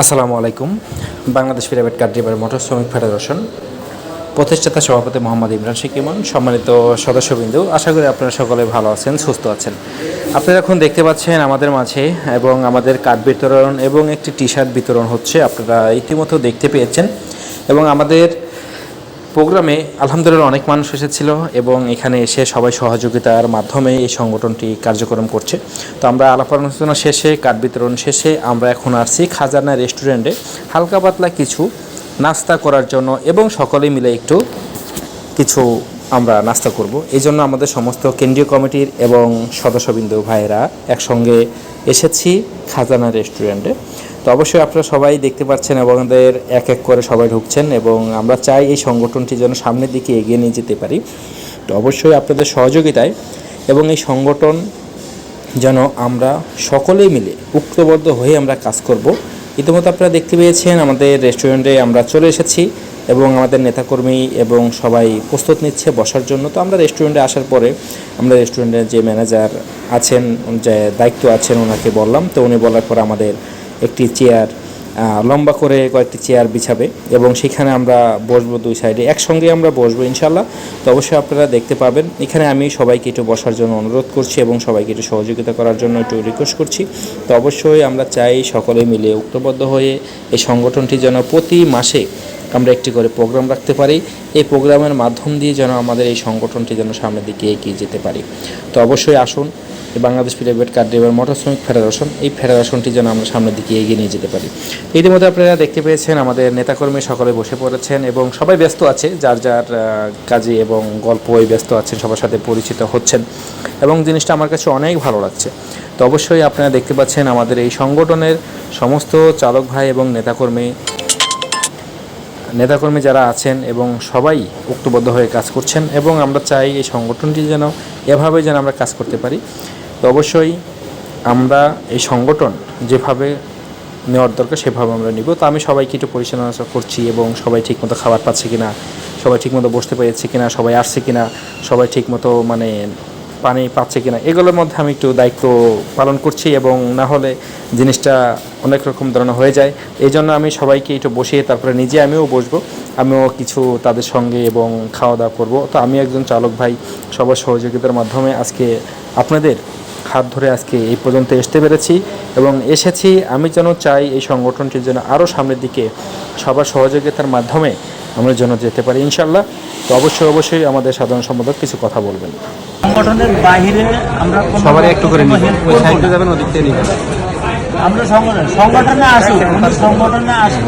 আসসালামু আলাইকুম। Bangladesh private car driver motor শ্রমিক ফেডারেশন প্রতিষ্ঠাতা সভাপতি মোহাম্মদ ইমরান শেখ ইমন, সম্মানিত সদস্যবৃন্দ, আশা করি আপনারা সকলে ভালো আছেন, সুস্থ আছেন। আপনারা এখন দেখতে পাচ্ছেন আমাদের মাঝে এবং আমাদের কার্ড বিতরণ এবং একটি টি শার্ট বিতরণ হচ্ছে, আপনারা ইতিমধ্যে দেখতে পেয়েছেন। এবং আমাদের প্রোগ্রামে আলহামদুলিল্লাহ অনেক মানুষ এসেছিল এবং এখানে এসে সবাই সহযোগিতার মাধ্যমে এই সংগঠনটি কার্যক্রম করছে। তো আমরা আলাপ আলোচনা শেষে, কার্ড বিতরণ শেষে আমরা এখন আসছি খাজানা রেস্টুরেন্টে হালকা পাতলা কিছু নাস্তা করার জন্য এবং সকলে মিলে একটু কিছু আমরা নাস্তা করব। এই জন্য আমাদের সমস্ত কেন্দ্রীয় কমিটির এবং সদস্যবৃন্দ ভাইয়েরা একসঙ্গে এসেছি খাজানা রেস্টুরেন্টে। তো অবশ্যই আপনারা সবাই দেখতে পাচ্ছেন এবং আমাদের এক এক করে সবাই ঢুকছেন এবং আমরা চাই এই সংগঠনটি যেন সামনের দিকে এগিয়ে নিয়ে যেতে পারি। তো অবশ্যই আপনাদের সহযোগিতায় এবং এই সংগঠন যেন আমরা সকলেই মিলে ঐক্যবদ্ধ হয়ে আমরা কাজ করব। ইতিমধ্যে আপনারা দেখতে পেয়েছেন আমাদের রেস্টুরেন্টে আমরা চলে এসেছি এবং আমাদের নেতাকর্মী এবং সবাই প্রস্তুত নিচ্ছে বসার জন্য। তো আমরা রেস্টুরেন্টে আসার পরে আমরা রেস্টুরেন্টের যে ম্যানেজার আছেন, যে দায়িত্ব আছেন, ওনাকে বললাম। তো উনি বলার পর আমাদের একটি চেয়ার লম্বা করে কয়েকটি চেয়ার বিছাবে এবং সেখানে আমরা বসবো, দুই সাইডে একসঙ্গে আমরা বসবো ইনশাল্লাহ। তো অবশ্যই আপনারা দেখতে পাবেন। এখানে আমি সবাইকে একটু বসার জন্য অনুরোধ করছি এবং সবাইকে একটু সহযোগিতা করার জন্য একটু রিকোয়েস্ট করছি। তো অবশ্যই আমরা চাই সকলে মিলে ঐক্যবদ্ধ হয়ে এই সংগঠনটি যেন প্রতি মাসে আমরা একটি করে প্রোগ্রাম রাখতে পারি। এই প্রোগ্রামের মাধ্যম দিয়ে যেন আমাদের এই সংগঠনটি যেন সামনের দিকে এগিয়ে যেতে পারি। তো অবশ্যই আসুন, Bangladesh private car driver motor শ্রমিক ফেডারেশন, এই ফেডারেশনটি যেন আমরা সামনের দিকে এগিয়ে নিয়ে যেতে পারি। ইতিমধ্যে আপনারা দেখতে পেয়েছেন আমাদের নেতাকর্মী সকলে বসে পড়েছেন এবং সবাই ব্যস্ত আছে যার যার কাজে এবং গল্পই ব্যস্ত আছেন, সবার সাথে পরিচিত হচ্ছেন এবং জিনিসটা আমার কাছে অনেক ভালো লাগছে। তো অবশ্যই আপনারা দেখতে পাচ্ছেন আমাদের এই সংগঠনের সমস্ত চালক ভাই এবং নেতাকর্মী যারা আছেন এবং সবাই ঐক্যবদ্ধ হয়ে কাজ করছেন এবং আমরা চাই এই সংগঠনটি যেন এভাবে যেন আমরা কাজ করতে পারি। তো অবশ্যই আমরা এই সংগঠন যেভাবে নেওয়ার দরকার সেভাবে আমরা নিব। তো আমি সবাইকে একটু পরিচালনা করছি এবং সবাই ঠিকমতো খাবার পাচ্ছে কিনা, সবাই ঠিকমতো বসতে পেরেছে কিনা, সবাই আসছে কিনা, সবাই ঠিকমতো পানি পাচ্ছে কিনা, এগুলোর মধ্যে আমি একটু দায়িত্ব পালন করছি এবং না হলে জিনিসটা অনেক রকম ধরনের হয়ে যায়। এই জন্য আমি সবাইকে একটু বসিয়ে তারপরে নিজে আমিও বসবো, আমিও কিছু তাদের সঙ্গে এবং খাওয়া দাওয়া করবো। তো আমি একজন চালক ভাই, সবার সহযোগিতার মাধ্যমে আজকে আপনাদের হাত ধরে আজকে এই পর্যন্ত আসতে পেরেছি এবং এসেছি। আমি যেন চাই এই সংগঠনটির জন্য আরও সামনের দিকে সবার সহযোগিতার মাধ্যমে আমরা যেন যেতে পারি ইনশাল্লাহ। তো অবশ্যই আমাদের সাধারণ সম্পাদক কিছু কথা বলবেন। সংগঠনের বাইরে আমরা সবারই একটু করে নিবেন, ওই সাইডে যাবেন, ওদিক থেকে নিবেন। আমরা সংগঠনে আসুন, সংগঠনে আসুন।